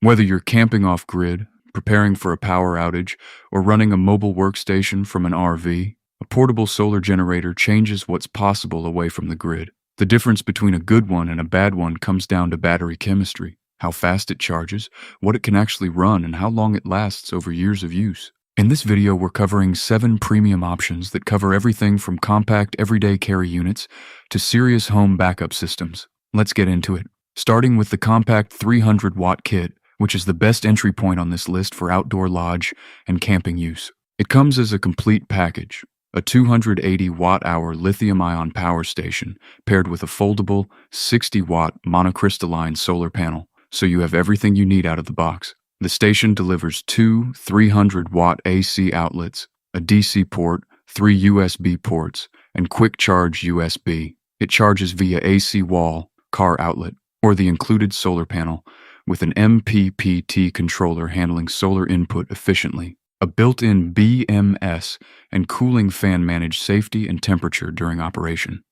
Whether you're camping off-grid, preparing for a power outage, or running a mobile workstation from an RV, a portable solar generator changes what's possible away from the grid. The difference between a good one and a bad one comes down to battery chemistry, how fast it charges, what it can actually run, and how long it lasts over years of use. In this video, we're covering 7 premium options that cover everything from compact everyday carry units to serious home backup systems. Let's get into it. Starting with the compact 300-watt kit, which is the best entry point on this list for outdoor lodge and camping use. It comes as a complete package, a 280 watt-hour lithium-ion power station paired with a foldable 60-watt monocrystalline solar panel, so you have everything you need out of the box. The station delivers 2 300-watt AC outlets, a DC port, 3 USB ports, and quick charge USB. It charges via AC wall, car outlet, or the included solar panel, with an MPPT controller handling solar input efficiently. A built-in BMS and cooling fan manage safety and temperature during operation.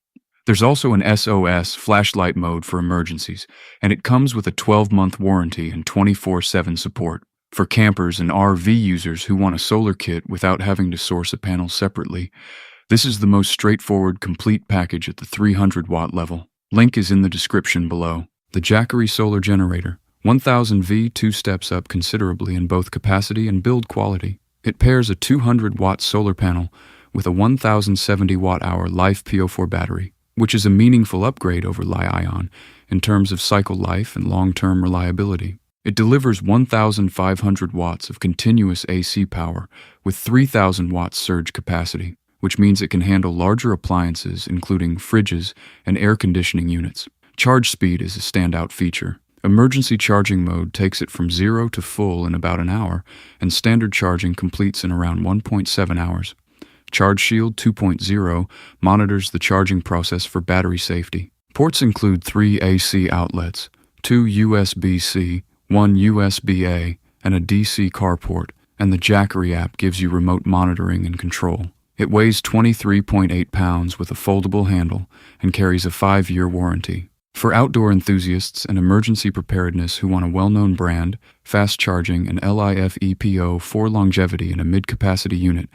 There's also an SOS flashlight mode for emergencies, and it comes with a 12-month warranty and 24/7 support. For campers and RV users who want a solar kit without having to source a panel separately, this is the most straightforward, complete package at the 300-watt level. Link is in the description below. The Jackery Solar Generator. 1000V 2 steps up considerably in both capacity and build quality. It pairs a 200-watt solar panel with a 1070 watt-hour Life PO4 battery, which is a meaningful upgrade over Li-ion in terms of cycle life and long-term reliability. It delivers 1,500 watts of continuous AC power with 3,000 watts surge capacity, which means it can handle larger appliances including fridges and air conditioning units. Charge speed is a standout feature. Emergency charging mode takes it from 0 to full in about an hour, and standard charging completes in around 1.7 hours. Charge Shield 2.0 monitors the charging process for battery safety. Ports include 3 AC outlets, 2 USB-C, 1 USB-A, and a DC car port, and the Jackery app gives you remote monitoring and control. It weighs 23.8 pounds with a foldable handle and carries a 5-year warranty. For outdoor enthusiasts and emergency preparedness who want a well-known brand, fast charging, and LiFePO 4 longevity in a mid-capacity unit,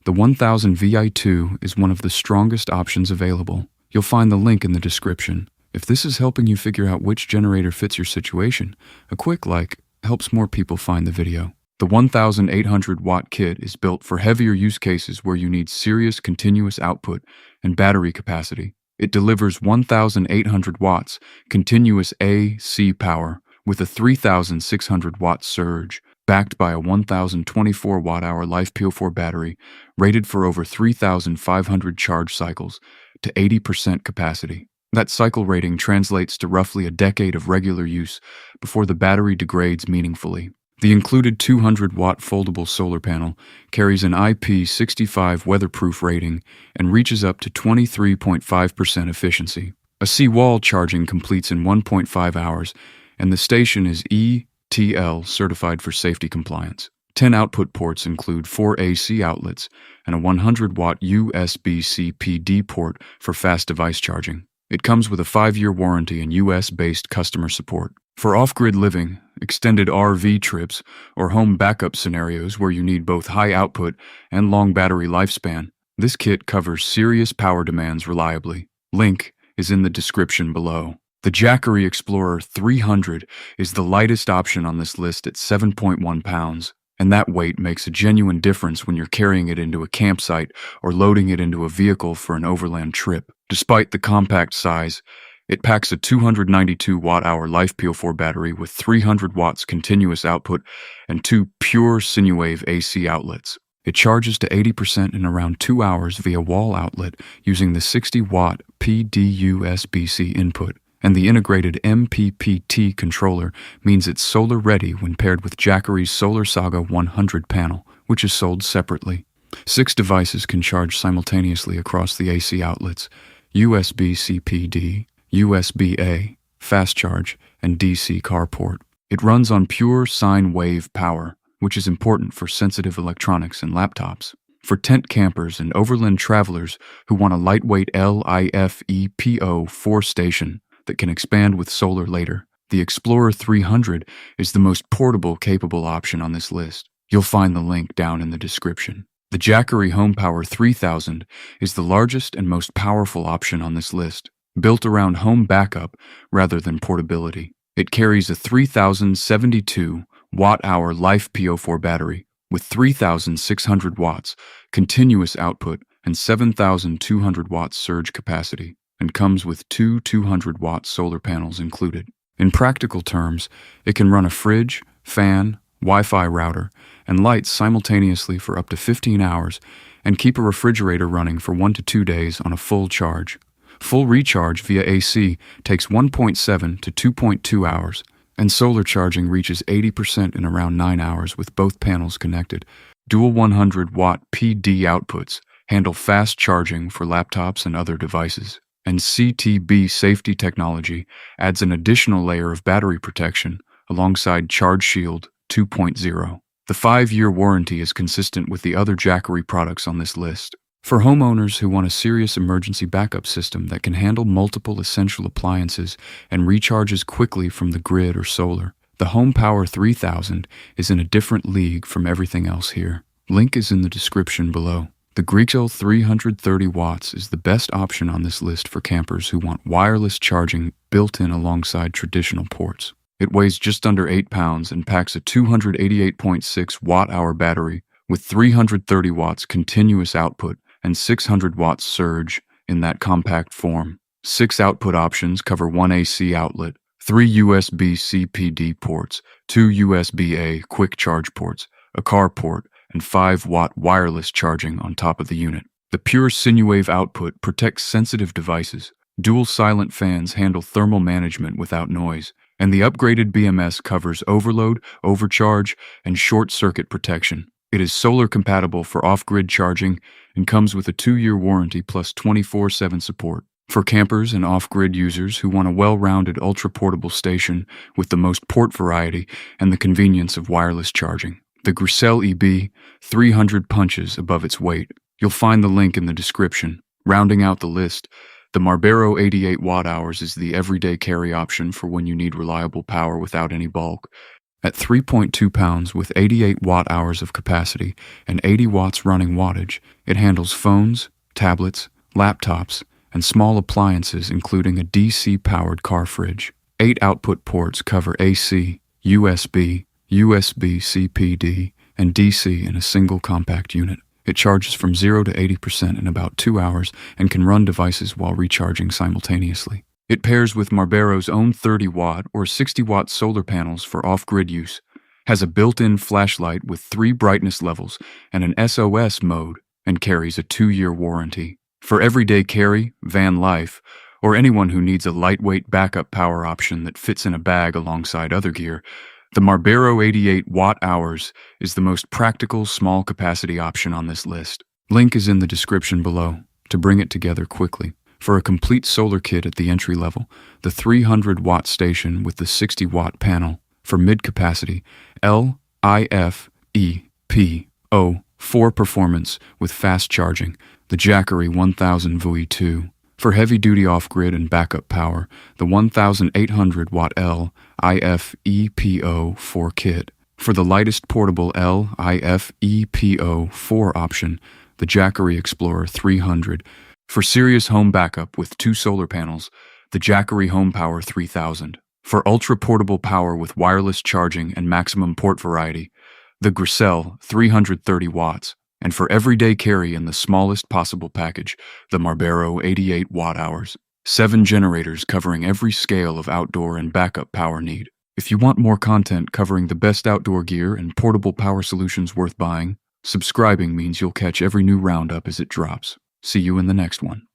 the 1000 VI2 is one of the strongest options available. You'll find the link in the description. If this is helping you figure out which generator fits your situation, a quick like helps more people find the video. The 1800-watt kit is built for heavier use cases where you need serious continuous output and battery capacity. It delivers 1,800 watts continuous AC power with a 3,600 watt surge, backed by a 1,024 watt-hour Life PO4 battery rated for over 3,500 charge cycles to 80% capacity. That cycle rating translates to roughly a decade of regular use before the battery degrades meaningfully. The included 200-watt foldable solar panel carries an IP65 weatherproof rating and reaches up to 23.5% efficiency. A C-wall charging completes in 1.5 hours, and the station is ETL certified for safety compliance. 10 output ports include 4 AC outlets and a 100-watt USB-C PD port for fast device charging. It comes with a 5-year warranty and US-based customer support. For off-grid living, extended RV trips, or home backup scenarios where you need both high output and long battery lifespan, this kit covers serious power demands reliably. Link is in the description below. The Jackery Explorer 300 is the lightest option on this list at 7.1 pounds, and that weight makes a genuine difference when you're carrying it into a campsite or loading it into a vehicle for an overland trip. Despite the compact size, it packs a 292 watt-hour Life PO4 battery with 300 watts continuous output and 2 pure Sinuwave AC outlets. It charges to 80% in around 2 hours via wall outlet using the 60-watt PD-USB-C input, and the integrated MPPT controller means it's solar-ready when paired with Jackery's Solar Saga 100 panel, which is sold separately. 6 devices can charge simultaneously across the AC outlets: USB-C PD, USB-A, fast charge, and DC car port. It runs on pure sine wave power, which is important for sensitive electronics and laptops. For tent campers and overland travelers who want a lightweight LiFePO 4 station that can expand with solar later, The Explorer 300 is the most portable, capable option on this list. You'll find the link down in the description. The Jackery HomePower 3000 is the largest and most powerful option on this list, built around home backup rather than portability. It carries a 3072 watt-hour LiFePO4 battery with 3,600 watts continuous output and 7,200 watts surge capacity, and comes with two 200-watt solar panels included. In practical terms, it can run a fridge, fan, Wi-Fi router, and lights simultaneously for up to 15 hours and keep a refrigerator running for 1 to 2 days on a full charge. Full recharge via AC takes 1.7 to 2.2 hours, and solar charging reaches 80% in around 9 hours with both panels connected. Dual 100-watt PD outputs handle fast charging for laptops and other devices, and CTB safety technology adds an additional layer of battery protection alongside Charge Shield 2.0. The 5-year warranty is consistent with the other Jackery products on this list. For homeowners who want a serious emergency backup system that can handle multiple essential appliances and recharges quickly from the grid or solar, the HomePower 3000 is in a different league from everything else here. Link is in the description below. The Grexcel 330 watts is the best option on this list for campers who want wireless charging built in alongside traditional ports. It weighs just under 8 pounds and packs a 288.6 watt-hour battery with 330 watts continuous output and 600 watts surge in that compact form. 6 output options cover 1 AC outlet, 3 USB CPD ports, 2 USB-A quick charge ports, a car port, and 5-watt wireless charging on top of the unit. The pure Sinuwave output protects sensitive devices. Dual silent fans handle thermal management without noise, and the upgraded BMS covers overload, overcharge, and short-circuit protection. It is solar compatible for off-grid charging and comes with a 2-year warranty plus 24/7 support. For campers and off-grid users who want a well-rounded ultra-portable station with the most port variety and the convenience of wireless charging, the Grexcel EB 300 punches above its weight. You'll find the link in the description. Rounding out the list, the Marbero 88 watt-hours is the everyday carry option for when you need reliable power without any bulk. At 3.2 pounds with 88 watt-hours of capacity and 80 watts running wattage, it handles phones, tablets, laptops, and small appliances including a DC-powered car fridge. 8 output ports cover AC, USB, USB CPD, and DC in a single compact unit. It charges from 0 to 80% in about 2 hours and can run devices while recharging simultaneously. It pairs with Marbero's own 30-watt or 60-watt solar panels for off-grid use, has a built-in flashlight with 3 brightness levels and an SOS mode, and carries a 2-year warranty. For everyday carry, van life, or anyone who needs a lightweight backup power option that fits in a bag alongside other gear, the Marbero 88 watt-hours is the most practical small-capacity option on this list. Link is in the description below to bring it together quickly. For a complete solar kit at the entry level, the 300-watt station with the 60-watt panel. For mid-capacity, LiFePO4 performance with fast charging, the Jackery 1000 VUI 2. For heavy-duty off-grid and backup power, the 1,800-watt LiFePO4 kit. For the lightest portable LiFePO4 option, the Jackery Explorer 300. For serious home backup with 2 solar panels, the Jackery HomePower 3000. For ultra-portable power with wireless charging and maximum port variety, the Grexcel 330 watts. And for everyday carry in the smallest possible package, the Marbero 88 watt-hours. 7 generators covering every scale of outdoor and backup power need. If you want more content covering the best outdoor gear and portable power solutions worth buying, subscribing means you'll catch every new roundup as it drops. See you in the next one.